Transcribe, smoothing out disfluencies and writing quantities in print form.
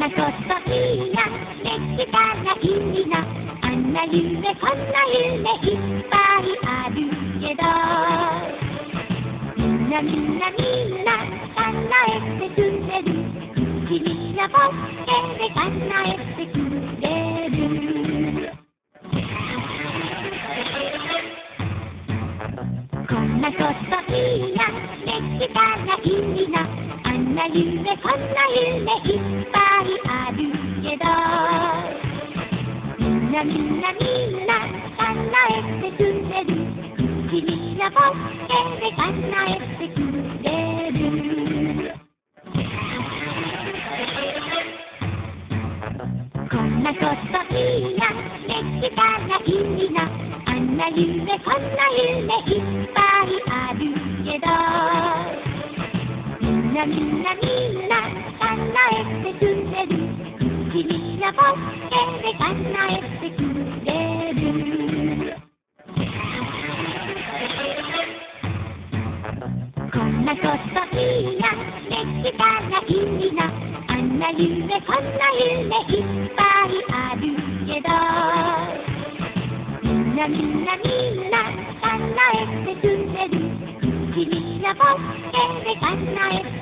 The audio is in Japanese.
なこといいな、できたらいいな。あんな夢こんな夢いっぱいあるけど、みんなみんなみんな叶えてくれる。君のボケで叶えてくれる。こんなこといいな、できたらいいな。あんな夢こんな夢いっぱいあるけど、みんなみんなみんな叶えてくれる。君のボケで叶えてくれる。こんなこといいな、できたらいいな。あんな夢こんな夢いっぱいあるけど、みんなみんなみんな叶えてくれる。君のボケで叶えてくれる。こんなこといいな、できたらいいな。あんな夢こんな夢いっぱいあるけど、みんなみんなみんな叶えてくれる。君のボケで叶えてくれる。